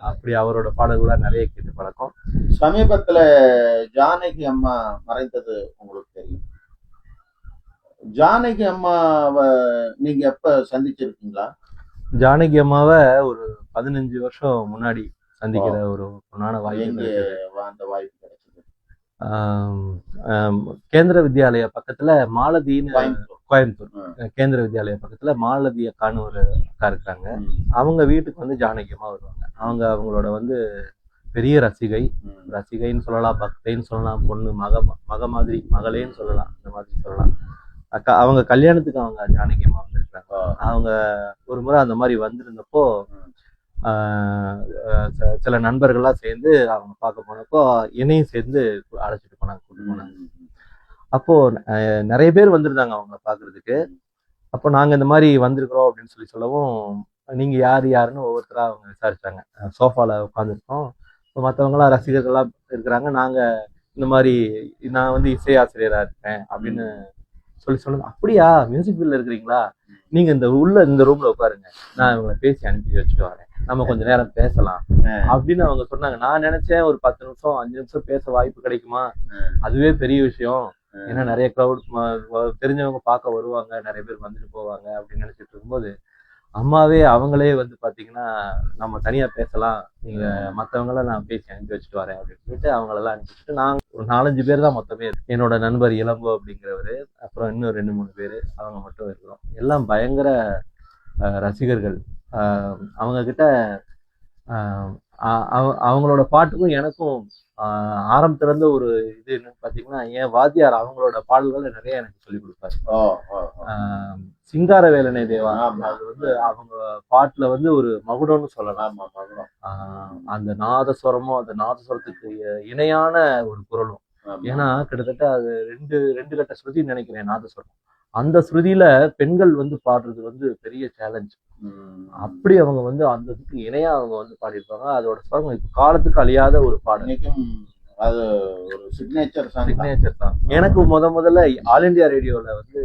அப்படி அவரோட பாடல்கள்லாம் நிறைய கேட்டு பழக்கம். சமீபத்துல ஜானகி அம்மா மறைந்தது உங்களுக்கு தெரியும். ஜானகி அம்மாவை நீங்க எப்ப சந்திச்சிருக்கீங்களா? ஜானகி அம்மாவை ஒரு 15 வருஷம் முன்னாடி சந்திக்கிற ஒரு பொண்ணான வாய்ப்பு அந்த வாய்ப்பு கிடைச்சது. கேந்திர வித்யாலயா பக்கத்துல மாலதின்னு, கோயம்புத்தூர் கேந்திர வித்யாலயா பக்கத்துல மாலதி அக்கான்னு ஒரு அக்கா இருக்காங்க. அவங்க வீட்டுக்கு வந்து ஜானகி அம்மா வருவாங்க. அவங்களோட வந்து பெரிய ரசிகைன்னு சொல்லலாம், பக்தைன்னு சொல்லலாம், பொண்ணு மக மாதிரி, மகளேன்னு சொல்லலாம், இந்த மாதிரி சொல்லலாம். அக்கா அவங்க கல்யாணத்துக்கு அவங்க ஜானகி அம்மா வந்திருக்காங்க. அவங்க ஒரு முறை அந்த மாதிரி வந்திருந்தப்போ சில நண்பர்கள்லாம் சேர்ந்து அவங்க பார்க்க போனப்போ என்னையும் சேர்ந்து அழைச்சிட்டு போனாங்க, கூட்டு போனாங்க. அப்போ நிறைய பேர் வந்திருந்தாங்க அவங்கள பாக்குறதுக்கு. அப்போ நாங்க இந்த மாதிரி வந்திருக்கிறோம் அப்படின்னு சொல்லவும், நீங்க யாருன்னு ஒவ்வொருத்தரா அவங்க விசாரிச்சாங்க. சோஃபால உட்காந்துருக்கோம், மற்றவங்களாம் ரசிகர்கள்லாம் இருக்கிறாங்க. நாங்க இந்த மாதிரி நான் வந்து இசை ஆசிரியரா இருக்கேன் அப்படின்னு சொன்னது. அப்படியா, மியூசிக் ஃபீல்ட்ல இருக்கிறீங்களா, நீங்க இந்த ரூம்ல உட்காருங்க, நான் இவங்களை பேசி அனுப்பி வச்சுட்டு வரேன், நம்ம கொஞ்ச நேரம் பேசலாம் அப்படின்னு அவங்க சொன்னாங்க. நான் நினைச்சேன் ஒரு 10 நிமிஷம் 5 நிமிஷம் பேச வாய்ப்பு கிடைக்குமா, அதுவே பெரிய விஷயம். ஏன்னா நிறைய க்ரௌட் தெரிஞ்சவங்க பார்க்க வருவாங்க, நிறைய பேர் வந்துட்டு போவாங்க அப்படின்னு நினைச்சிட்டு இருக்கும்போது, அம்மாவே அவங்களே வந்து பாத்தீங்கன்னா நம்ம தனியா பேசலாம், நீங்க மற்றவங்கள நான் பேசி அனுப்பி வச்சுட்டு வரேன் அப்படின்னு சொல்லிட்டு அவங்களெல்லாம் அனுப்பி வச்சுட்டு, நாங்க ஒரு 4-5 பேர் தான் மொத்தமே. என்னோட நண்பர் இளங்கோ அப்படிங்கிறவரு, அப்புறம் இன்னும் 2-3 பேர், அவங்க மட்டும் இருக்கிறோம். எல்லாம் பயங்கர ரசிகர்கள். அவங்க கிட்ட அவங்களோட பாட்டுக்கும் எனக்கும் ஆரம்பத்துல இருந்து ஒரு இது என்னன்னு பாத்தீங்கன்னா, என் வாத்தியார் அவங்களோட பாடல்கள் நிறைய எனக்கு சொல்லி கொடுப்பாரு. சிங்கார வேலனை தேவா, அது வந்து அவங்க பாட்டுல வந்து ஒரு மகுடம்னு சொல்லலாம். அந்த நாதஸ்வரமும் அந்த நாதஸ்வரத்துக்கு இணையான ஒரு குரலும். ஏன்னா கிட்டத்தட்ட அது ரெண்டு கட்ட ஸ்ருதி நினைக்கிறேன் நாதஸ்வரம். அந்த ஸ்ருதியில பெண்கள் வந்து பாடுறது வந்து பெரிய சேலஞ்ச். அப்படி அவங்க வந்து அந்த இதுக்கு இணையா அவங்க வந்து பாடியிருப்பாங்க. அதோட ஸ்வரம் காலத்துக்கு அழியாத ஒரு பாடல். அது ஒரு சிக்னேச்சர் தான். எனக்கு முதல்ல ஆல் இண்டியா ரேடியோல வந்து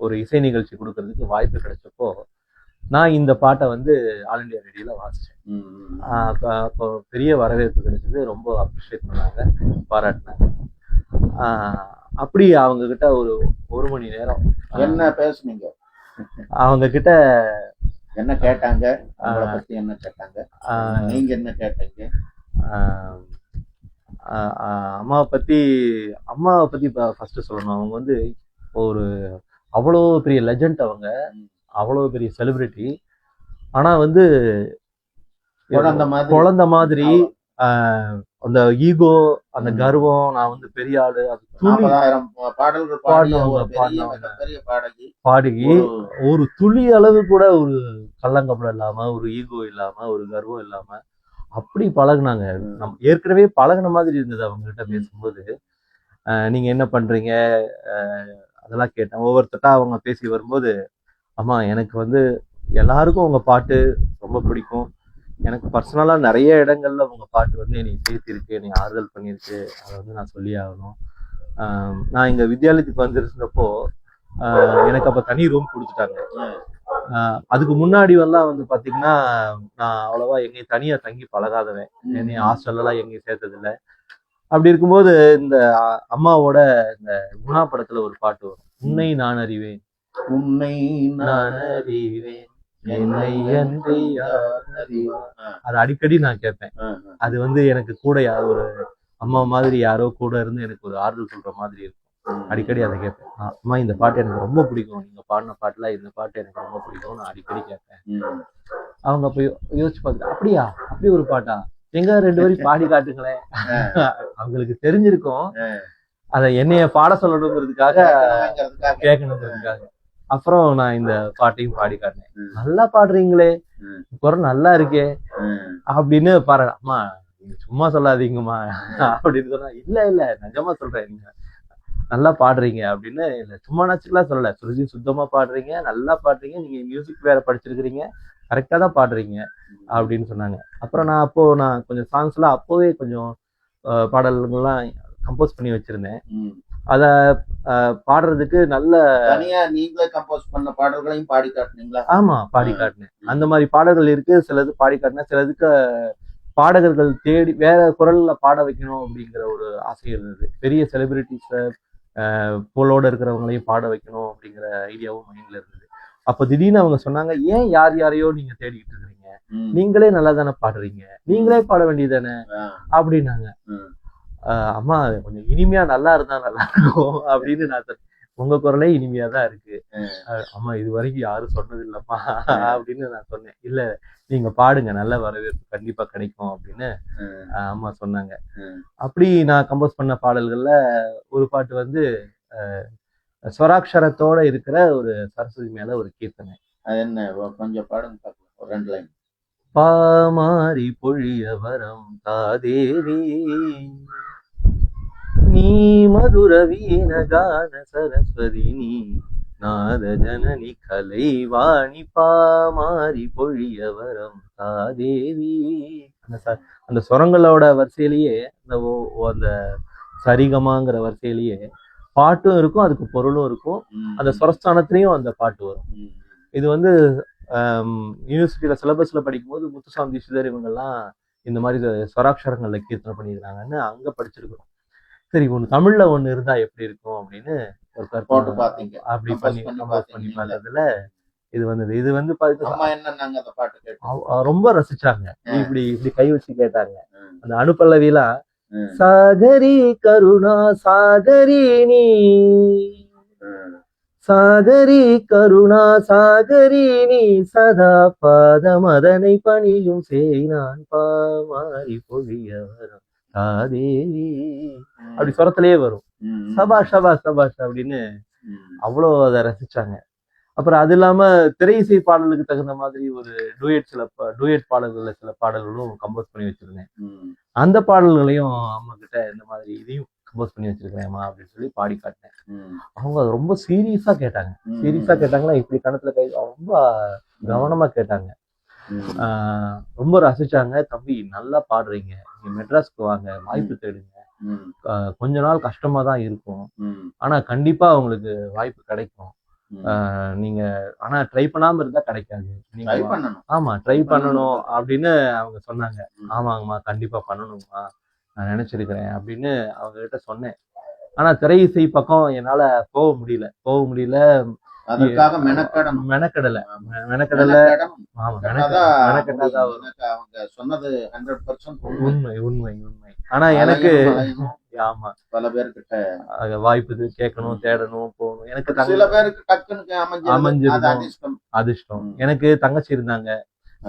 ஒரு இசை நிகழ்ச்சி கொடுக்கறதுக்கு வாய்ப்பு கிடைச்சப்போ, நான் இந்த பாட்டை வந்து ஆல் இண்டியா ரேடியோல வாசிச்சேன். அப்போ பெரிய வரவேற்பு கிடைச்சது, ரொம்ப அப்ரிஷியேட் பண்ணாங்க, பாராட்டினாங்க. அப்படி அவங்க கிட்ட ஒரு மணி நேரம் என்ன பேசுனீங்க? அவங்க கிட்ட என்ன கேட்டாங்க? என்ன கேட்டாங்க? நீங்க என்ன கேட்டீங்க? அம்மாவை பத்தி ஃபர்ஸ்ட் சொல்லணும். அவங்க வந்து ஒரு அவ்வளோ பெரிய லெஜண்ட், அவங்க அவ்வளோ பெரிய செலிபிரிட்டி. ஆனா வந்து குழந்தை மாதிரி அந்த ஈகோ, அந்த கர்வம், நான் வந்து பெரிய ஆளு, அது பாடகி ஒரு துளி அளவு கூட ஒரு கள்ளங்கப்படம் இல்லாம, ஒரு ஈகோ இல்லாம, ஒரு கர்வம் இல்லாம அப்படி பழகுனாங்க. நம்ம ஏற்கனவே பழகுன மாதிரி இருந்தது அவங்க கிட்ட பேசும்போது. நீங்க என்ன பண்றீங்க அதெல்லாம் கேட்டேன். ஒவ்வொருத்தட்டா அவங்க பேசி வரும்போது, அம்மா எனக்கு வந்து எல்லாருக்கும் உங்க பாட்டு ரொம்ப பிடிக்கும், எனக்கு பர்சனலா நிறைய இடங்கள்ல உங்க பாட்டு வந்து என்னை சேர்த்திருக்கு, என்னை ஆறுதல் பண்ணியிருக்கு, அதை வந்து நான் சொல்லி ஆகணும். நான் இங்க வித்யாலயத்துக்கு வந்திருந்தப்போ எனக்கு அப்ப தனி ரூம் கொடுத்துட்டாங்க. அதுக்கு முன்னாடி வந்து பாத்தீங்கன்னா, நான் அவ்வளவா எங்கேயும் தனியா தங்கி பழகாதவன், என்னைய ஹாஸ்டல்லாம் எங்கேயும் சேர்த்தது இல்லை. அப்படி இருக்கும்போது இந்த அம்மாவோட இந்த குணா படத்துல ஒரு பாட்டு வரும், உன்னை நான் அறிவேன், உன்னை நான் அறிவேன், என்னை அன்றி யார் அறிவார். அது அடிக்கடி நான் கேட்பேன். அது வந்து எனக்கு கூட ஒரு அம்மா மாதிரி யாரோ கூட இருந்து எனக்கு ஒரு ஆறுதல் சொல்ற மாதிரி இருக்கும். அடிக்கடி அதை கேட்பேன். அம்மா இந்த பாட்டு எனக்கு ரொம்ப பிடிக்கும், நீங்க பாடின பாட்டுல இந்த பாட்டு எனக்கு ரொம்ப பிடிக்கும், நான் அடிக்கடி கேட்பேன். அவங்க அப்ப யோசிச்சு பார்த்து, அப்படியா, அப்படி ஒரு பாட்டா, எங்க 2 வரைக்கும் பாடி காட்டுங்களேன். அவங்களுக்கு தெரிஞ்சிருக்கும், அதை என்னைய பாட சொல்லணுங்கிறதுக்காக, கேட்கணுங்கிறதுக்காக. அப்புறம் நான் இந்த பாட்டையும் பாடி காட்டினேன். நல்லா பாடுறீங்களே, குரல் நல்லா இருக்கே அப்படின்னு பாரு. அம்மா நீங்க சும்மா சொல்லாதீங்கம்மா அப்படின்னு சொன்னா, இல்ல நிஜமா சொல்றேன், நீங்க நல்லா பாடுறீங்க அப்படின்னு. இல்ல சும்மா நச்சுக்கலாம் சொல்லல, சுருதி சுத்தமா பாடுறீங்க, நல்லா பாடுறீங்க, நீங்க மியூசிக் வேற படிச்சிருக்கிறீங்க, கரெக்டா தான் பாடுறீங்க அப்படின்னு சொன்னாங்க. அப்புறம் நான் கொஞ்சம் சாங்ஸ் எல்லாம் அப்போவே கொஞ்சம் பாடல்கள்லாம் கம்போஸ் பண்ணி வச்சிருந்தேன். அத பாடுறதுக்கு நல்ல தனியா நீங்களே கம்போஸ் பண்ண பாடல்களையும் பாடி காட்டுனீங்களா? ஆமா பாடி காட்டினேன். அந்த மாதிரி பாடல்கள் இருக்கு. சிலது பாடி காட்டினேன். சிலதுக்கு பாடகர்கள் தேடி வேற குரல்ல பாட வைக்கணும் அப்படிங்கிற ஒரு ஆசை இருந்தது. பெரிய செலிபிரிட்டிஸ புகழோட இருக்கிறவங்களையும் பாட வைக்கணும் அப்படிங்கிற ஐடியாவும் மைண்ட்ல இருந்தது. அப்ப திடீர்னு அவங்க சொன்னாங்க, ஏன் யார் யாரையோ நீங்க தேடிக்கிட்டு இருக்கிறீங்க, நீங்களே நல்லா தானே பாடுறீங்க, நீங்களே பாட வேண்டியது தானே அப்படின்னாங்க. அம்மா கொஞ்சம் இனிமையா நல்லா இருந்தா நல்லா இருக்கும் அப்படின்னு நான் உங்க குரலே இனிமையா தான் இருக்கு. அம்மா இது வரைக்கும் யாரும் சொன்னது இல்லம்மா அப்படின்னு நான் சொன்னேன். இல்ல நீங்க பாடுங்க, நல்ல வரவேற்பு கண்டிப்பா கிடைக்கும் அப்படின்னு அம்மா சொன்னாங்க. அப்படி நான் கம்போஸ் பண்ண பாடல்கள்ல ஒரு பாட்டு வந்து ஸ்வராட்சரத்தோட இருக்கிற ஒரு சரஸ்வதி மேல ஒரு கீர்த்தனை. அது என்ன கொஞ்சம் பாடுங்க பார்க்கலாம், ஒரு 2 லைன். பாமாரி பொழிய வரம் தாதேவி நீ மதுர வீண கான சரஸ்வதி நீ நாத ஜனனி கலை வாணி பாமாரி பொழிய வரம் தாதேவி. அந்த சொரங்களோட வரிசையிலேயே அந்த சரிகமாங்கிற வரிசையிலேயே பாட்டும் இருக்கும், அதுக்கு பொருளும் இருக்கும். அந்த ஸ்வரஸ்தானத்திலையும் அந்த பாட்டு வரும். இது வந்து யூனிவர்சிட்டியில சிலபஸ்ல படிக்கும்போது முத்துசாமி தீட்சிதர் இவங்கெல்லாம் இந்த மாதிரி ஸ்வராட்சரங்கள்ல கீர்த்தனை பண்ணியிருக்காங்கன்னு அங்க படிச்சிருக்கிறோம். சரி ஒண்ணு தமிழ்ல ஒண்ணு இருந்தா எப்படி இருக்கும் அப்படின்னு ஒரு போட்டு பாத்தீங்க. அப்படி பண்ணி கம்போஸ் பண்ணி பார்த்ததுல இது வந்தது. இது வந்து ரொம்ப ரசிச்சாங்க. இப்படி இப்படி கை வச்சு கேட்டாங்க. அந்த அனுப்பல்லவிலாம் சாகரி கருணா சாகரி நீ சாகரி கருணா சாகரி நீ சதா பாத மதனை பணியும் செய் நான் பாமாரி பொழிய வரும் தாதேவி அப்படி சொரத்திலேயே வரும். சபாஷ் சபாஷ் சபாஷ் அப்படின்னு அவ்வளோ அதை ரசிச்சாங்க. அப்புறம் அது இல்லாம திரை இசை பாடலுக்கு தகுந்த மாதிரி ஒரு டூயட் பாடல்கள்ல சில பாடல்களும் கம்போஸ் பண்ணி வச்சிருந்தேன். அந்த பாடல்களையும் அம்மா கிட்ட இந்த மாதிரி இதையும் கம்போஸ் பண்ணி வச்சிருக்கிறேன்மா அப்படின்னு சொல்லி பாடி காட்டினேன். அவங்க ரொம்ப சீரியஸா கேட்டாங்க. சீரியஸா கேட்டாங்கன்னா இப்படி கணத்துல கை ரொம்ப கவனமா கேட்டாங்க. ரொம்ப ரசிச்சாங்க. தம்பி நல்லா பாடுறீங்க, நீங்க மெட்ராஸ்க்கு வாங்க, வாய்ப்பு தேடுங்க, கொஞ்ச நாள் கஷ்டமா தான் இருக்கும், ஆனா கண்டிப்பா உங்களுக்கு வாய்ப்பு கிடைக்கும். நீங்க ஆனா ட்ரை பண்ணாம இருந்தா கிடைக்காது, நீங்க ஆமா ட்ரை பண்ணணும் அப்படின்னு அவங்க சொன்னாங்க. ஆமாங்கம்மா கண்டிப்பா பண்ணணும்மா, நான் நினைச்சிருக்கிறேன் அப்படின்னு அவங்க கிட்ட சொன்னேன். ஆனா திரை இசை பக்கம் என்னால போக முடியல. அதற்காக மெனக்கடல அவங்க சொன்னது 100% உண்மை. ஆனா எனக்கு ஆமா பல பேர்கிட்ட வாய்ப்பு கேட்கணும், தேடணும், போகணும். எனக்கு சில பேருக்கு டக்குன்னு அமைஞ்சிருக்கும் அதிர்ஷ்டம். எனக்கு தங்கச்சி இருந்தாங்க,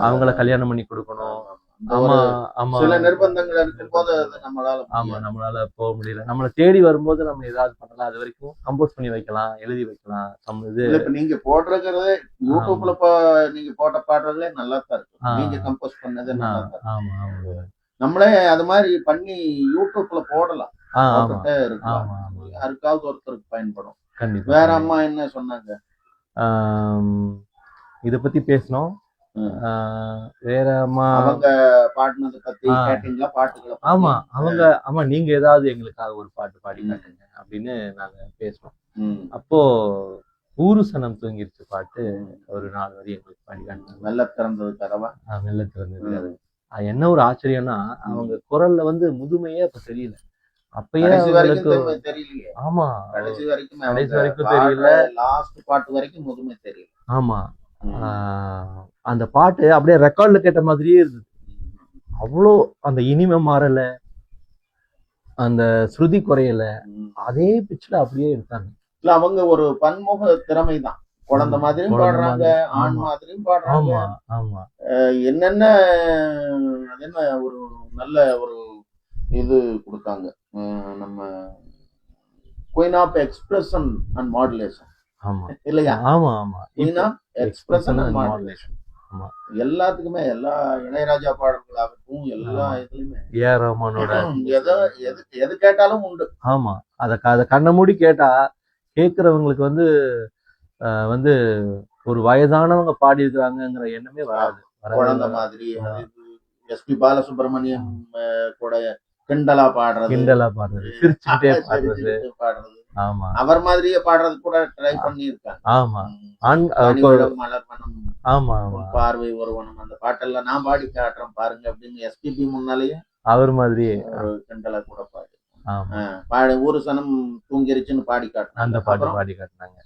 அவங்கள கல்யாணம் பண்ணி கொடுக்கணும். சில நிர்பந்தங்கள் இருக்கும் போது நம்மளால போக முடியல. நம்மள தேடி வரும்போது நம்ம ஏதாவது பண்ணலாம். அது வரைக்கும் கம்போஸ் பண்ணி வைக்கலாம், எழுதி வைக்கலாம். நீங்க போடுறது யூடியூப்ல நீங்க போட்ட பாடுறதுல நல்லா தான் இருக்கும். நீங்க கம்போஸ் பண்ணது நம்மளே அது மாதிரி பண்ணி யூடியூப்ல போடலாம். யாருக்காவது ஒருத்தருக்கு பயன்படும். கண்டிப்பா. வேற அம்மா என்ன சொன்னாங்க? இத பத்தி பேசணும். வேற அம்மா அவங்க பாடினதை பத்தி கேட்டீங்களா? பாட்டுகளை ஆமா நீங்க ஏதாவது எங்களுக்காக ஒரு பாட்டு பாடி காட்டுங்க அப்படின்னு நாங்க பேசணும். அப்போ ஊரு சனம் தூங்கிருச்சு பாட்டு ஒரு 4 வரி எங்களுக்கு பாடி காட்டினாங்க. மெல்ல திறந்தது கதவா. மெல்ல திறந்தது. அது என்ன ஒரு ஆச்சரியம்னா அவங்க குரல்ல வந்து முதுமையே அப்ப தெரியல. அப்பயே தெரியலையே. ஆமா கடைசி வரைக்கும் தெரியல. லாஸ்ட் பாட்டு வரைக்கும் முதுமை தெரியல. ஆமா அந்த பாட்டு அப்படியே ரெக்கார்ட்ல கேட்ட மாதிரியே இருந்தது. அவ்வளோ அந்த இனிமை மாறல, அந்த ஸ்ருதி குறையல, அதே பிட்ச்ல அப்படியே எடுத்தாங்க. இல்ல அவங்க ஒரு பன்முக திறமை தான். குழந்தை மாதிரியும் பாடுறாங்க, ஆண் மாதிரியும் பாடுறாங்க. என்னென்ன ஒரு நல்ல ஒரு இது கொடுத்தாங்க. நம்ம queen of expression and modulation இல்லையா? Queen of expression and modulation. எல்லாத்துக்குமே எல்லா இளையராஜா பாடல்களாகட்டும் எல்லா இதுலயுமே எது கேட்டாலும் உண்டு. ஆமா அத கண்ண மூடி கேட்டா கேட்கறவங்களுக்கு வந்து ஒரு வயதானவங்க பாடி இருக்கிறாங்கிற எண்ணமே வராது. குழந்தை மாதிரி எஸ்பி பாலசுப்ரமணியம் கூட கிண்டலா பாடுறது, சிரிச்சுக்கிட்டே பாடுறது, ஆமா அவர் மாதிரியே பாடுறது கூட ட்ரை பண்ணியிருக்காங்க. ஆமா மலர்வனம், ஆமா ஆமா பார்வை ஒருவனம், அந்த பாட்டெல்லாம் நான் பாடி காட்டுறேன் பாருங்க அப்படின்னு எஸ்பிபி முன்னாலேயே அவர் மாதிரியே ஒரு கிண்டலா கூட பாடு ஆமா பாடு ஒரு சனம் தூங்கிருச்சுன்னு பாடி காட்டுறேன். அந்த பாட்டு பாடி காட்டினாங்க.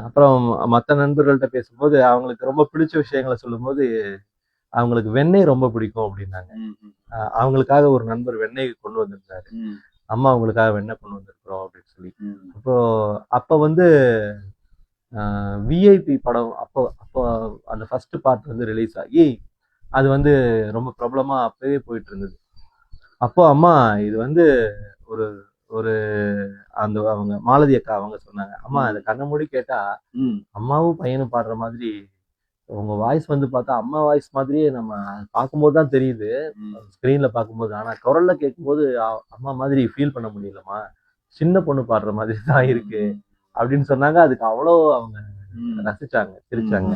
அப்புறம் மற்ற நண்பர்கள்ட்ட பேசும்போது அவங்களுக்கு ரொம்ப பிடிச்ச விஷயங்களை சொல்லும்போது அவங்களுக்கு வெண்ணெய் ரொம்ப பிடிக்கும் அப்படின்னாங்க. அவங்களுக்காக ஒரு நண்பர் வெண்ணெய் கொண்டு வந்திருந்தாரு. அம்மா அவங்களுக்காக வெண்ணெய் கொண்டு வந்திருக்கிறோம் அப்படின்னு சொல்லி. அப்போ வந்து விஐபி படம் அப்போ அந்த ஃபர்ஸ்ட் பார்ட் வந்து ரிலீஸ் ஆகி அது வந்து ரொம்ப பிரபலமா அப்பவே போயிட்டு இருந்தது. அப்போ அம்மா இது வந்து ஒரு ஒரு அந்த அவங்க மாலதி அக்கா அவங்க சொன்னாங்க, அம்மா இதை கண்ண மூடி கேட்டா அம்மாவும் பையனும் பாடுற மாதிரி உங்க வாய்ஸ் வந்து பார்த்தா அம்மா வாய்ஸ் மாதிரியே நம்ம பார்க்கும்போது தான் தெரியுது ஸ்கிரீன்ல பார்க்கும்போது, ஆனா குரல்ல கேட்கும்போது அம்மா மாதிரி ஃபீல் பண்ண முடியலம்மா, சின்ன பொண்ணு பாடுற மாதிரி தான் இருக்கு அப்படின்னு சொன்னாங்க. அதுக்கு அவ்வளோ அவங்க ரசிச்சாங்க, சிரிச்சாங்க,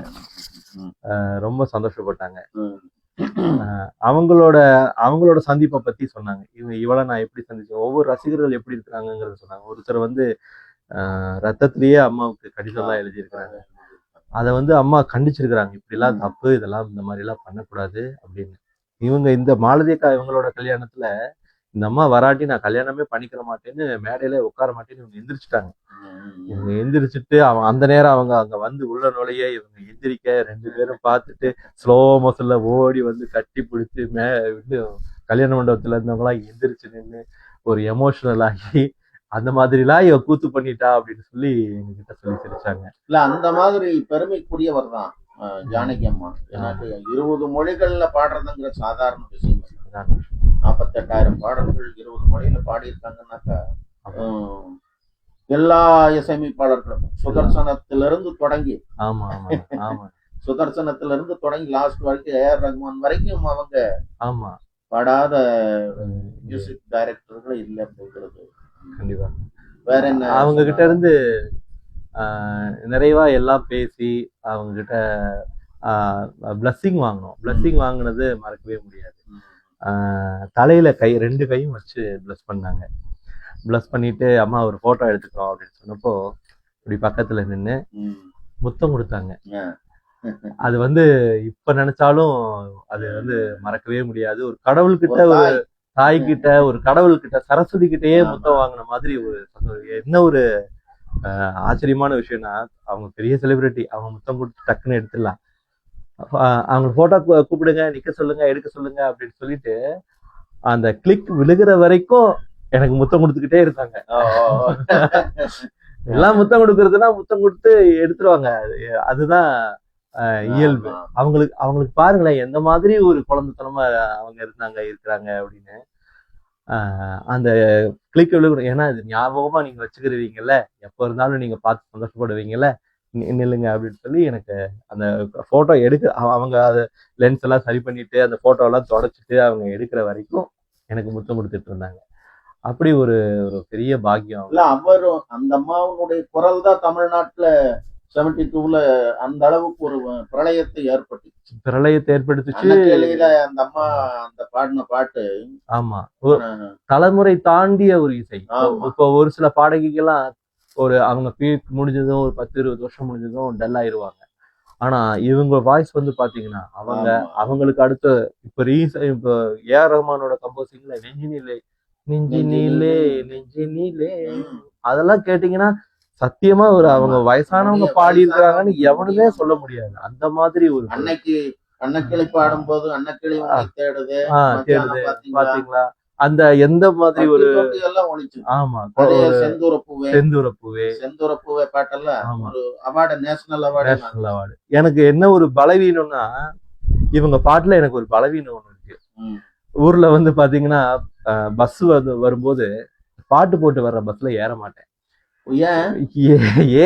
ரொம்ப சந்தோஷப்பட்டாங்க. அவங்களோட சந்திப்பை பத்தி சொன்னாங்க. இவளை நான் எப்படி சந்திச்சேன், ஒவ்வொரு ரசிகர்கள் எப்படி இருக்கிறாங்கிறத சொன்னாங்க. ஒருத்தர் வந்து ரத்தத்திலேயே அம்மாவுக்கு கடிதம்லாம் எழுதியிருக்கிறாங்க. அதை வந்து அம்மா கண்டிச்சிருக்கிறாங்க, இப்படிலாம் தப்பு, இதெல்லாம் இந்த மாதிரி எல்லாம் பண்ணக்கூடாது அப்படின்னு. இவங்க இந்த மாலதியக்கா இவங்களோட கல்யாணத்துல இந்த அம்மா வராட்டி நான் கல்யாணமே பண்ணிக்கிற மாட்டேன்னு மேடையில உட்கார மாட்டேன்னு இவங்க எந்திரிச்சிட்டாங்க. இவங்க எந்திரிச்சிட்டு அந்த நேரம் அவங்க அங்க வந்து உள்ள நுழைய இவங்க எந்திரிக்க 2 பேரும் பார்த்துட்டு ஸ்லோ மோஷன்ல ஓடி வந்து கட்டி பிடிச்சி கல்யாண மண்டபத்துல இருந்தவங்களாம் எந்திரிச்சு நின்று ஒரு எமோஷனல் ஆகி அந்த மாதிரிலாம் இவ கூத்து பண்ணிட்டா அப்படின்னு சொல்லி எங்ககிட்ட சொல்லி சிரிச்சாங்க. இல்ல அந்த மாதிரி பெருமைக்குரியவர் தான் ஜானகி அம்மா. ஏன்னா 20 மொழிகள்ல பாடுறதுங்கிற சாதாரண விஷயம். 48,000 பாடல்கள் 20 மொழியில பாடியிருக்காங்கன்னாக்கா எல்லா இசையமைப்பாளர்களும் சுதர்சனத்திலிருந்து தொடங்கி சுதர்சனத்திலிருந்து தொடங்கி லாஸ்ட் வரைக்கும் ஏஆர் ரஹ்மான் வரைக்கும் அவங்க பாடாத மியூசிக் டைரக்டர்கள் இல்லை அப்படிங்கிறது கண்டிப்பா. வேற என்ன, அவங்க கிட்ட இருந்து நிறைவா எல்லாம் பேசி அவங்க கிட்ட பிளஸ்ஸிங் வாங்கணும். பிளஸ்ஸிங் வாங்கினது மறக்கவே முடியாது. தலையில 2 கையும் வச்சு பிளஸ் பண்ணாங்க. பிளஸ் பண்ணிட்டு அம்மா ஒரு போட்டோ எடுத்துக்கிறோம் அப்படின்னு சொன்னப்போ இப்படி பக்கத்துல நின்று முத்தம் கொடுத்தாங்க. அது வந்து இப்ப நினைச்சாலும் அது வந்து மறக்கவே முடியாது. ஒரு கடவுள்கிட்ட, ஒரு தாய்கிட்ட, ஒரு கடவுள்கிட்ட, சரஸ்வதி கிட்டயே முத்தம் வாங்கின மாதிரி ஒரு என்ன ஒரு ஆச்சரியமான விஷயம்னா, அவங்க பெரிய செலிபிரிட்டி, அவங்க முத்தம் கொடுத்து டக்குன்னு எடுத்துடலாம். அவங்க போட்டோ கூப்பிடுங்க, நிக்க சொல்லுங்க, எடுக்க சொல்லுங்க அப்படின்னு சொல்லிட்டு அந்த கிளிக் விழுகிற வரைக்கும் எனக்கு முத்தம் கொடுத்துக்கிட்டே இருக்காங்க. எல்லாம் முத்தம் கொடுக்கறதுன்னா முத்தம் கொடுத்து எடுத்துருவாங்க. அதுதான் இயல்பு. அவங்களுக்கு பாருங்களேன் எந்த மாதிரி ஒரு குழந்தைத்தனமா அவங்க இருக்கிறாங்க அப்படின்னு. அந்த கிளிக் விழுகணும். ஏன்னா இது ஞாபகமா நீங்க வச்சுக்கிருவீங்கல்ல, எப்ப இருந்தாலும் நீங்க பார்த்து சந்தோஷப்படுவீங்கல்ல, நில்லுங்க அப்படின்னு சொல்லி எனக்கு அந்த போட்டோ எடுக்க அவங்க அதை லென்ஸ் எல்லாம் சரி பண்ணிட்டு அந்த போட்டோ எல்லாம் தொடச்சிட்டு அவங்க எடுக்கிற வரைக்கும் எனக்கு முத்தம் கொடுத்துட்டு இருந்தாங்க. அப்படி ஒரு பெரிய பாக்கியம். இல்ல அவரும் அந்த அம்மாவுடைய குரல் தான் தமிழ்நாட்டுல 72ல அந்த அளவுக்கு ஒரு பிரளயத்தை ஏற்படுத்துச்சு. அந்த அம்மா அந்த பாடின பாட்டு ஆமா தலைமுறை தாண்டிய ஒரு இசை. இப்போ ஒரு சில பாடகிகள்லாம் ஒரு அவங்க பீக் முடிஞ்சதும் ஒரு 10-20 வருஷம் முடிஞ்சதும் டல் ஆயிருவாங்க. ஆனா இவங்க வாய்ஸ் வந்து பாத்தீங்கன்னா அவங்களுக்கு அடுத்த இப்போ ஏஆர் ரஹ்மானோட கம்போசிங்ல நெஞ்சினிலே அதெல்லாம் கேட்டீங்கன்னா சத்தியமா ஒரு அவங்க வயசானவங்க பாடி இருக்கிறாங்கன்னு எவனுமே சொல்ல முடியாது. அந்த மாதிரி ஒரு அன்னக்கிளி பாடும்போது அன்னக்கிளி தேடுது பாத்தீங்களா, அந்த எந்த மாதிரி ஒரு ஆமா செந்தூரப்பூவே பாட்டெல்லாம் ஒரு அவார்டு, நேஷனல் அவார்டு. எனக்கு என்ன ஒரு பலவீனம்னா, இவங்க பாட்டுல எனக்கு ஒரு பலவீனம் ஒண்ணு இருக்கு. ஊர்ல வந்து பாத்தீங்கன்னா பஸ் வரும்போது பாட்டு போட்டு வர்ற பஸ்ல ஏற மாட்டேன்.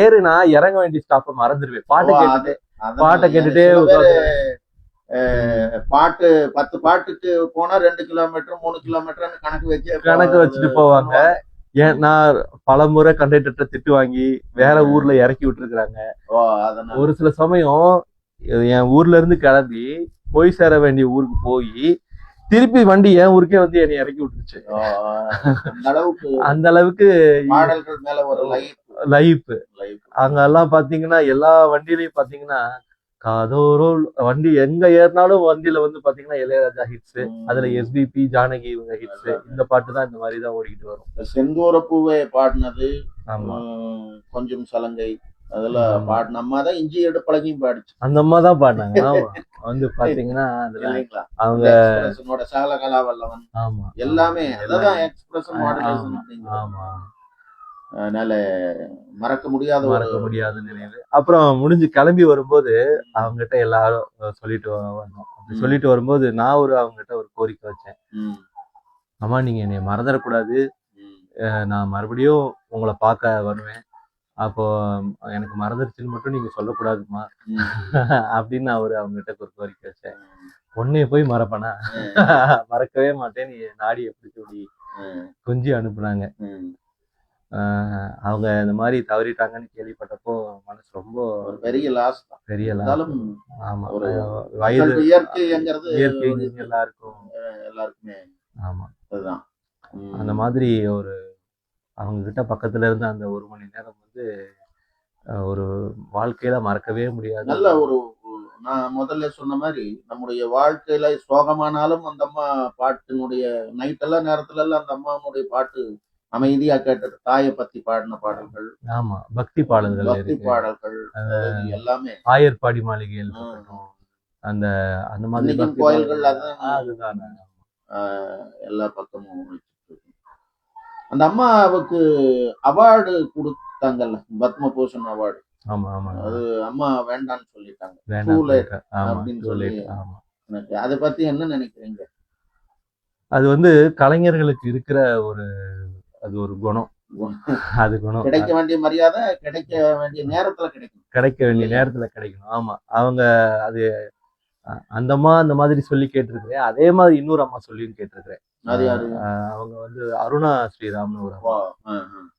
ஏறுனா இறங்க வேண்டிய ஸ்டாப்ப மறந்துடுவேன். பாட்டை கேட்டுட்டே பாட்டு 10 பாட்டுக்கு போனா 2 கிலோமீட்டர் 3 கிலோமீட்டர் கணக்கு வச்சுட்டு போவாங்க. நான் பல முறை கண்டக்டர்கிட்ட திட்டு வாங்கி வேற ஊர்ல இறக்கி விட்டுருக்காங்க. ஒரு சில சமயம் என் ஊர்ல இருந்து கிளம்பி போய் சேர வேண்டிய ஊருக்கு போய் திருப்பி வண்டி என் ஊருக்கே வந்து என்னை இறக்கி விட்டுருச்சு. அந்த அளவுக்கு பாடல்கள் மேல ஒரு லைஃப். அங்க எல்லாம் பாத்தீங்கன்னா எல்லா வண்டியிலயும் பாத்தீங்கன்னா காதோரோ வண்டி எங்க ஏறினாலும் வண்டியில வந்து பாத்தீங்கன்னா இளையராஜா ஹிட்ஸ், அதுல எஸ்பிபி ஜானகி இவங்க ஹிட்ஸ், இந்த பாட்டு தான் இந்த மாதிரிதான் ஓடிக்கிட்டு வரும். செந்தூர பூவே பாடினது, கொஞ்சம் சலங்கை, அதெல்லாம் பாடின அம்மா தான் இஞ்சி எடுப்பழகியும் பாடிச்சு. அந்த அம்மா தான் பாடினாங்க. ஆமா வந்து பாத்தீங்கன்னா அவங்க சகல கலாவல்லவன் எல்லாமே அதான் எக்ஸ்பிரஷன் மாடுலேஷன் அப்படிங்கிறது. ஆமா, அதனால மறக்க முடியாத நினைவு. அப்புறம் முடிஞ்சு கிளம்பி வரும்போது அவங்க கிட்ட எல்லாரும் சொல்லிட்டு வந்தோம். அப்படி சொல்லிட்டு வரும்போது நான் அவங்க கிட்ட ஒரு கோரிக்கை வச்சேன். அம்மா நீங்க என்னை மறந்துடக்கூடாது, நான் மறுபடியும் உங்களை பார்க்க வருவேன், அப்போ எனக்கு மறந்துருச்சுன்னு மட்டும் நீங்க சொல்லக்கூடாதுமா அப்படின்னு அவங்க கிட்ட ஒரு கோரிக்கை வச்சேன். பொண்ணைய போய் மறப்பனா? மறக்கவே மாட்டேன், நீ நாடி எப்படி சொல்லி கொஞ்சி அனுப்புனாங்க. அவங்க இந்த மாதிரி தவறிட்டாங்கன்னு கேள்விப்பட்டப்போ மனசு ரொம்ப பெரிய லாஸ். ஆமா, வயது இயற்கை எல்லாருக்குமே ஆமா அதுதான். அந்த மாதிரி அவங்க கிட்ட பக்கத்துல இருந்து அந்த 1 மணி நேரம் வந்து ஒரு வாழ்க்கையில மறக்கவே முடியாது. நல்ல நான் முதல்ல சொன்ன மாதிரி நம்முடைய வாழ்க்கையில சோகமானாலும் அந்த அம்மா பாட்டினுடைய நைட்டெல்லாம் நேரத்துல எல்லாம் அந்த அம்மாவுடைய பாட்டு அமைதியா கேட்டது. தாயை பத்தி பாடின பாடல்கள், ஆமா பக்தி பாடல்கள் எல்லாமே ஆயர்பாடி மாளிகையில் அந்த அந்த மாதிரி கோயில்கள் அதுதான் எல்லா பக்கமும். அந்த அம்மாவுக்கு அவார்டு கொடுத்தாங்கல்ல, பத்மபூஷன் அவார்டு. ஆமா ஆமா, அது அம்மா வேண்டான்னு சொல்லிட்டாங்க அப்படின்னு சொல்லி. அதை பத்தி என்ன நினைக்கிறீங்க? அது வந்து கலைஞர்களுக்கு இருக்கிற அது ஒரு குணம். அது குணம். கிடைக்க வேண்டிய மரியாதை கிடைக்க வேண்டிய நேரத்துல கிடைக்கணும். ஆமா, அவங்க அது அந்த அம்மா அந்த மாதிரி சொல்லி கேட்டிருக்கிறேன். அதே மாதிரி இன்னொரு அம்மா சொல்லியும் கேட்டிருக்கிறேன். அவங்க வந்து அருணா ஸ்ரீராம்னு ஒரு அம்மா,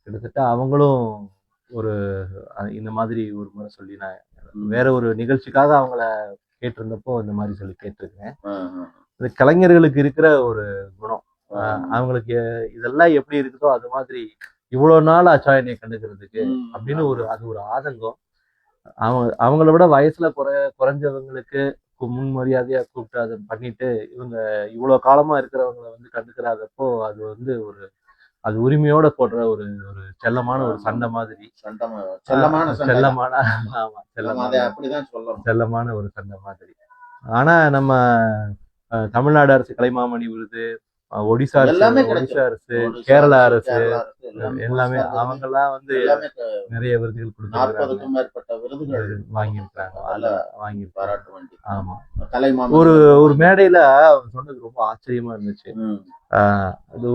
கிட்டத்தட்ட அவங்களும் இந்த மாதிரி ஒரு முறை சொல்லி நான் வேற ஒரு நிகழ்ச்சிக்காக அவங்கள கேட்டிருந்தப்போ இந்த மாதிரி சொல்லி கேட்டிருக்கேன். அது கலைஞர்களுக்கு இருக்கிற ஒரு குணம். அவங்களுக்கு இதெல்லாம் எப்படி இருக்குதோ அது மாதிரி இவ்வளவு நாள் ஆச்சா என்னை கண்டுக்கிறதுக்கு அப்படின்னு அது ஒரு ஆதங்கம். அவங்கள விட வயசுல குறைஞ்சவங்களுக்கு முன்மரியாதையா கூப்பிட்டு அதை பண்ணிட்டு இவங்க இவ்வளவு காலமா இருக்கிறவங்களை வந்து கண்டுக்கிறாதப்போ அது வந்து அது உரிமையோட போடுற ஒரு செல்லமான ஒரு சண்டை மாதிரி. செல்லமான ஒரு சண்டை மாதிரி. ஆனா நம்ம தமிழ்நாடு அரசு கலைமாமணி விருது, ஒடிசா அரசு, கேரளா அரசு எல்லாமே அவங்கெல்லாம் வந்து நிறைய விருதுகள் கொடுத்து வாங்கியிருக்காங்க. ஆமா, ஒரு மேடையில அவங்க சொன்னது ரொம்ப ஆச்சரியமா இருந்துச்சு. அது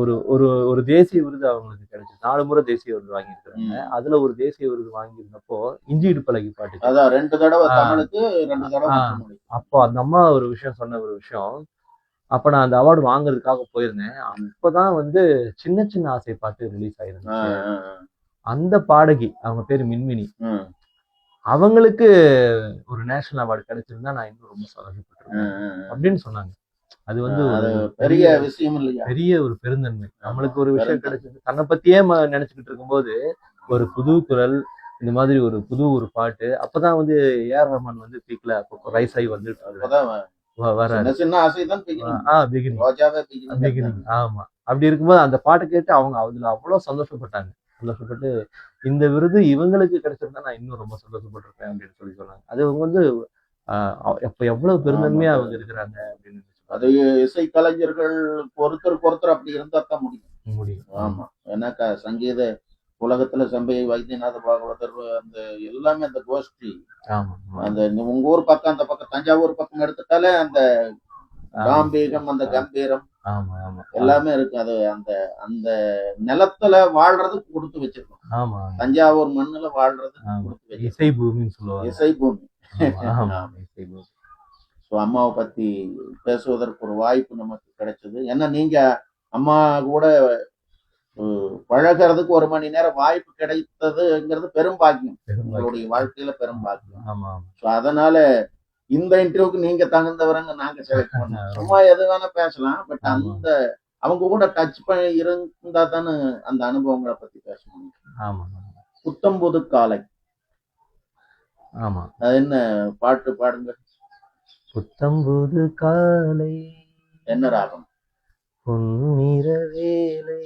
ஒரு தேசிய விருது அவங்களுக்கு கிடைச்சு 4 முறை தேசிய விருது வாங்கியிருக்காங்க. அதுல ஒரு தேசிய விருது வாங்கியிருந்தப்போ இஞ்சி இடுப்பழகி பாட்டு 2 தடவை தமிழுக்கு 2 தடவை. அப்போ அந்த அம்மா ஒரு விஷயம் அப்ப நான் அந்த அவார்டு வாங்குறதுக்காக போயிருந்தேன். அப்பதான் வந்து சின்ன சின்ன ஆசை பாட்டு ரிலீஸ் ஆயிருந்துச்சு. அந்த பாடகி அவங்க பேரு மின்மினி, அவங்களுக்கு ஒரு நேஷனல் அவார்டு கிடைச்சிருந்தா நான் இன்னும் ரொம்ப சந்தோஷப்பட்டிருக்கேன் அப்படின்னு சொன்னாங்க. அது வந்து பெரிய விஷயம் இல்லையா, பெரிய ஒரு பெருந்தன்மை. நம்மளுக்கு ஒரு விஷயம் கிடைச்சது, தன்னை பத்தியே நினைச்சுக்கிட்டு இருக்கும்போது ஒரு புது குரல், இந்த மாதிரி ஒரு பாட்டு. அப்பதான் வந்து ஏஆர் ரஹ்மான் வந்து பீக்ல ரைஸ் ஆகி வந்துட்டு ஆமா. அப்படி இருக்கும்போது அந்த பாட்டை கேட்டு அவங்க அதுல அவ்வளவு சந்தோஷப்பட்டு இந்த விருது இவங்களுக்கு கிடைச்சிருந்தா நான் இன்னும் ரொம்ப சந்தோஷப்பட்டிருப்பேன் அப்படின்னு சொல்லி சொன்னாங்க. அது அவங்க வந்து அப்ப எவ்வளவு பெருந்தன்மையா அவங்க இருக்கிறாங்க அப்படின்னு. அது இசை கலைஞர்கள் ஒருத்தருக்கு அப்படி இருந்தா தான் முடியும். ஆமா, ஏன்னா சங்கீத உலகத்துல சம்பை வைத்தியநாத பாகவதர் அந்த எல்லாமே அந்த கோஷ்டி, அந்த உங்க ஊர் பக்கம் அந்த பக்கம் தஞ்சாவூர் பக்கம் எடுத்துட்டாலே அந்த காம்பீகம் அந்த கம்பீரம் எல்லாமே இருக்கு. அது அந்த அந்த நிலத்துல வாழ்றதுக்கு கொடுத்து வச்சிருக்கோம். தஞ்சாவூர் மண்ணுல வாழ்றதுக்கு இசை பூமின்னு சொல்லுவாங்க. இசை பூமி. அம்மாவை பத்தி பேசுவதற்கு ஒரு வாய்ப்பு நமக்கு கிடைச்சது. ஏன்னா நீங்க அம்மா கூட பழகிறதுக்கு 1 மணி நேரம் வாய்ப்பு கிடைத்ததுங்கிறது பெரும் பாக்கியம், உங்களுடைய வாழ்க்கையில பெரும் பாக்கியம். அதனால இந்த இன்டர்வியூக்கு நீங்க தகுந்தவரங்க நாங்க செலக்ட் பண்ணோம். சும்மா எது வேணா பேசலாம், பட் அந்த அவங்க கூட டச் பண்ணி இருந்தா தானே அந்த அனுபவங்களை பத்தி பேச முடியும். ஆமா. புத்தம்புது காலை. ஆமா. அது என்ன பாட்டு பாடுங்க. புத்தம்புது காலை. என்ன ராகம்? பொன்னிற வேலை.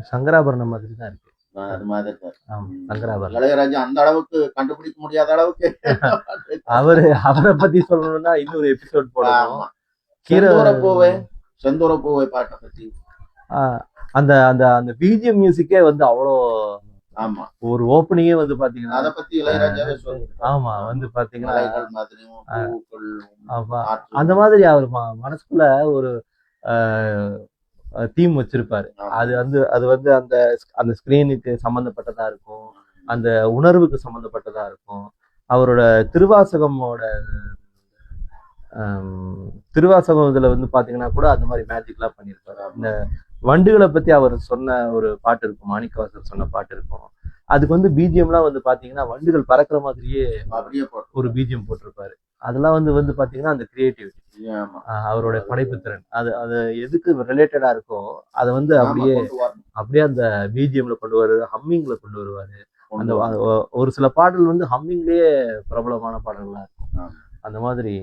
சங்கராபரணம் மாதிரி தான் இருக்கு. அது மாதிரி சங்கராபரணம். இளையராஜா அந்த அளவுக்கு கண்டுபிடிக்க முடியாத அளவுக்கு அவரை பத்தி சொல்லணும்னா இன்னொரு எபிசோட் போடலாம். செந்தூர பூவை பாட்டை பத்தி அந்த அந்த அந்த பிஜிஎம் மியூசிக்கே வந்து அவ்வளோ. ஆமா, ஒரு ஓப்பனிங்கே வந்து பாத்தீங்கன்னா அத பத்தி இளையராஜாவே சொல்றாரு. ஆமா, வந்து பாத்தீங்கன்னா அந்த மாதிரி அவர் மனசுக்குள்ள ஒரு தீம் வச்சிருப்பாரு. அது வந்து அந்த அந்த ஸ்கிரீனுக்கு சம்பந்தப்பட்டதா இருக்கும், அந்த உணர்வுக்கு சம்பந்தப்பட்டதா இருக்கும். அவரோட திருவாசகம் இதுல வந்து பாத்தீங்கன்னா கூட அந்த மாதிரி மேஜிக்லாம் பண்ணியிருப்பாரு. அந்த வண்டுகளை பத்தி அவர் சொன்ன ஒரு பாட்டு இருக்கும், மாணிக்கவாசர் சொன்ன பாட்டு இருக்கும். அதுக்கு வந்து பிஜிஎம்லாம் வந்து பாத்தீங்கன்னா வண்டுகள் பறக்கிற மாதிரியே ஒரு பிஜிஎம் போட்டிருப்பாரு. அதெல்லாம் வந்து பாத்தீங்கன்னா அந்த கிரியேட்டிவிட்டி, அவரோட படைப்பு திறன், அது எதுக்கு ரிலேட்டடா இருக்கோ அதை வந்து அப்படியே அந்த பிஜிஎம்ல கொண்டு வருவாரு, ஹம்மிங்ல கொண்டு வருவாரு. அந்த ஒரு சில பாடல் வந்து ஹம்மிங்லயே பிரபலமான பாடல்களா இருக்கும். அந்த மாதிரி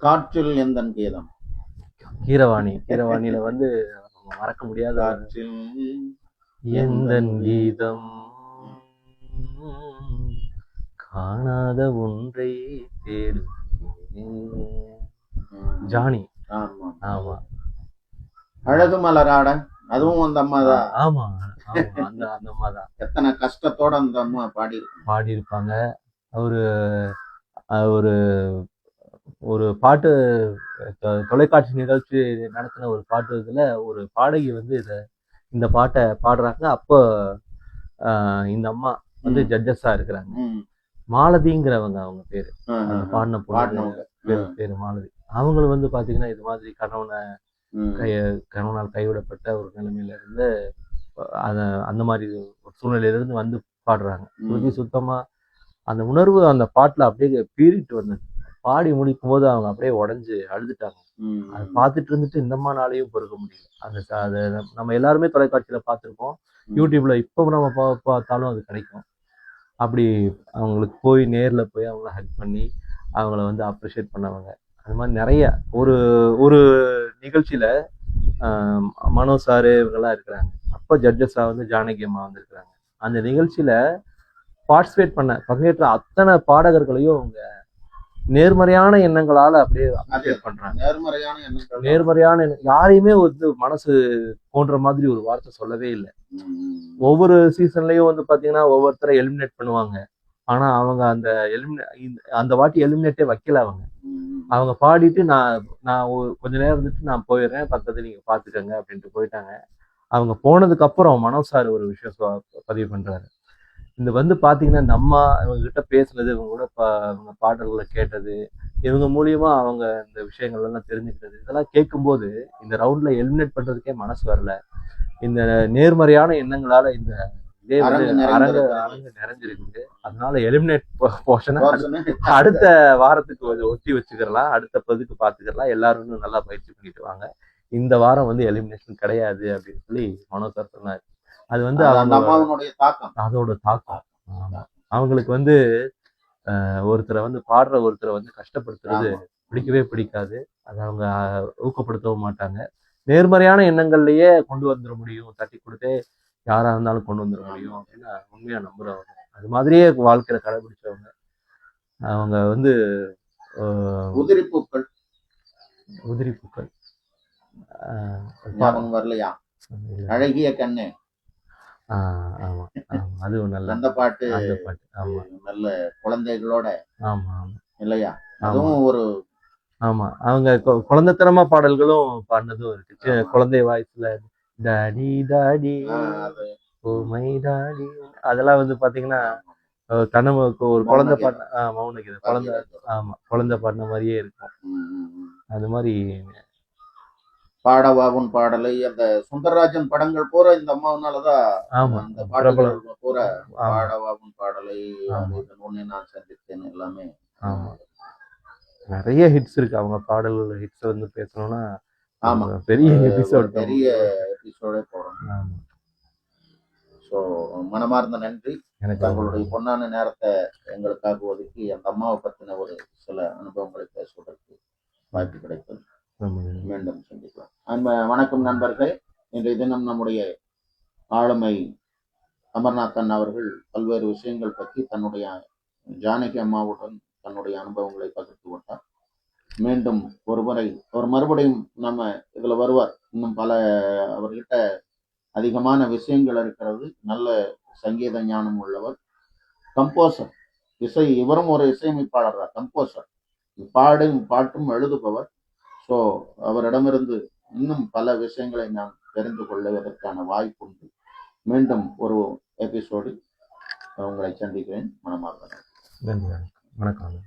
காற்றில் எந்தன் கீதம், கீரவாணியில வந்து மறக்க முடியாத எந்தன் கீதம், காணாத ஒன்றை தேடு ஜானி. ஆமா, அழகு மலராட, அதுவும் அந்த அம்மா தான். ஆமா, அந்த அம்மா தான். எத்தனை கஷ்டத்தோட அந்த அம்மா பாடி இருப்பாங்க. ஒரு ஒரு பாட்டு தொலைக்காட்சி நிகழ்ச்சி நடத்தின ஒரு பாட்டு இதுல ஒரு பாடகி வந்து இந்த பாட்டை பாடுறாங்க. அப்போ இந்த அம்மா வந்து ஜட்ஜஸா இருக்கிறாங்க. மாலதிங்கிறவங்க அவங்க பேரு, அந்த பாடின பேரு மாலதி. அவங்களும் வந்து பாத்தீங்கன்னா இது மாதிரி கணவனால் கைவிடப்பட்ட ஒரு நிலைமையில இருந்து அந்த மாதிரி ஒரு சூழ்நிலையில இருந்து வந்து பாடுறாங்க. சுத்தமா அந்த உணர்வு அந்த பாட்டுல அப்படியே பீறிட்டு வந்தது. பாடி முடிக்கும் போது அவங்க அப்படியே உடஞ்சு அழுதுட்டாங்க. அதை பார்த்துட்டு இருந்துட்டு இந்தம்மா நாளையும் பொறுக்க முடியல. அதை நம்ம எல்லாருமே தொலைக்காட்சியில பார்த்துருப்போம், யூடியூப்ல இப்போ நம்ம பார்த்தாலும் அது கிடைக்கும். அப்படி அவங்களுக்கு போய் நேர்ல போய் அவங்கள ஹெல்ப் பண்ணி அவங்கள வந்து அப்ரிஷியேட் பண்ணவங்க. அது மாதிரி நிறைய ஒரு நிகழ்ச்சியில மனோ சாரு இவங்கெல்லாம் இருக்கிறாங்க. அப்போ ஜட்ஜஸா வந்து ஜானகி அம்மா வந்திருக்கிறாங்க. அந்த நிகழ்ச்சியில பங்கேற்ற அத்தனை பாடகர்களையும் அவங்க நேர்மறையான எண்ணங்களால அப்படியே அப்ரிஷியேட் பண்றாங்க. நேர்மறையான யாரையுமே வந்து மனசு போன்ற மாதிரி ஒரு வார்த்தை சொல்லவே இல்லை. ஒவ்வொரு சீசன்லயும் வந்து பாத்தீங்கன்னா ஒவ்வொருத்தரை எலிமினேட் பண்ணுவாங்க. ஆனா அவங்க அந்த வாட்டி எலிமினேட்டே வைக்கல. அவங்க பாடிட்டு நான் கொஞ்ச நேரம் இருந்துட்டு நான் போயிடுறேன், பக்கத்துல நீங்க பாத்துக்கங்க அப்படின்ட்டு போயிட்டாங்க. அவங்க போனதுக்கு அப்புறம் மனோ சார் ஒரு விஷயம் பதிவு பண்றாரு. இந்த வந்து பாத்தீங்கன்னா இந்த அம்மா இவங்க கிட்ட பேசுனது, இவங்க கூட இவங்க பாடல்களை கேட்டது, இவங்க மூலியமா அவங்க இந்த விஷயங்கள் எல்லாம் தெரிஞ்சுக்கிட்டது, இதெல்லாம் கேட்கும்போது இந்த ரவுண்ட்ல எலிமினேட் பண்றதுக்கே மனசு வரல. இந்த நேர்மறையான எண்ணங்களால இந்த இதே வந்து அரங்கு நிறைஞ்சிருக்குது. அதனால எலிமினேட் போர்ஷனை அடுத்த வாரத்துக்கு ஒத்தி வச்சுக்கலாம், அடுத்த பதிவுக்கு பாத்துக்கலாம், எல்லாரும் இன்னும் நல்லா பயிற்சி பண்ணிட்டு வாங்க, இந்த வாரம் வந்து எலிமினேஷன் கிடையாது அப்படின்னு சொல்லி மனோ சார் சொன்னார். அது வந்து அதோட தாக்கம். அவங்களுக்கு வந்து ஒருத்தரை வந்து ஒருத்தரை வந்து கஷ்டப்படுத்துறது பிடிக்கவே பிடிக்காது. அதை அவங்க ஊக்கப்படுத்தவும் மாட்டாங்க. நேர்மறையான எண்ணங்கள்லயே கொண்டு வந்துட முடியும், தட்டி கொடுத்தே யாரா இருந்தாலும் கொண்டு வந்துட முடியும் அப்படின்னு உண்மையா நம்புறவங்க. அது மாதிரியே வாழ்க்கையில கடைபிடிச்சவங்க. அவங்க வந்து உதிரி பூக்கள் வரலையா, அழகிய கண்ணே. ஆமா, அதுவும் நல்ல அந்த பாட்டு. ஆமா, நல்ல குழந்தைகளோட. ஆமா இல்லையா, அதுவும் ஒரு. ஆமா, அவங்க குழந்தைத்தனமா பாடல்களும் பாடினதும் இருக்கு. குழந்தை வாய்ஸ்ல டாடி டாடி ஓ மைதாடி அதெல்லாம் வந்து பாத்தீங்கன்னா கனவுக்கு ஒரு குழந்தை பாட்டு மௌன கீதம் குழந்தை ஆமா குழந்தை பாடின மாதிரியே இருக்கும். அது மாதிரி பாடவாவுன் பாடலை அந்த சுந்தரராஜன் படங்கள் பூரா இந்த அம்மாவனாலதான் அந்த பாடல்கள் பூரா பாடவாவுன் பாடலை உன்னை நான் சந்தித்தேன் எல்லாமே ஆமா நிறைய ஹிட்ஸ் இருக்கு. அவங்க பாடல்கள் ஹிட்ஸ் வந்து பேசணும்னா ஆமா பெரிய எபிசோட் எபிசோடே போறோம். ஆமா. ஸோ மனமார்ந்த நன்றி. தங்களுடைய பொன்னான நேரத்தை எங்களுக்காக ஒதுக்கி அந்த அம்மாவை பத்தின ஒரு சில அனுபவங்களை பேசுவதற்கு வாய்ப்பு கிடைத்தது. மீண்டும் சந்திக்கலாம். வணக்கம் நண்பர்களே. இன்றைய தினம் நம்முடைய ஆளுமை அமர்நாத் அவர்கள் பல்வேறு விஷயங்கள் பற்றி தன்னுடைய ஜானகி அம்மாவுடன் தன்னுடைய அனுபவங்களை பகிர்ந்து கொண்டார். மீண்டும் ஒரு மறுபடியும் நம்ம இதுல வருவார். இன்னும் பல அவர்கிட்ட அதிகமான விஷயங்கள் இருக்கிறது. நல்ல சங்கீத ஞானம் உள்ளவர், கம்போசர், இவரும் ஒரு இசையமைப்பாளர், கம்போசர், பாட்டும் எழுதுபவர். ஸோ அவரிடமிருந்து இன்னும் பல விஷயங்களை நாம் தெரிந்து கொள்வதற்கான வாய்ப்பு உண்டு. மீண்டும் ஒரு எபிசோடு உங்களை சந்திக்கிறேன். மனமார்ந்த நன்றி. வணக்கம்.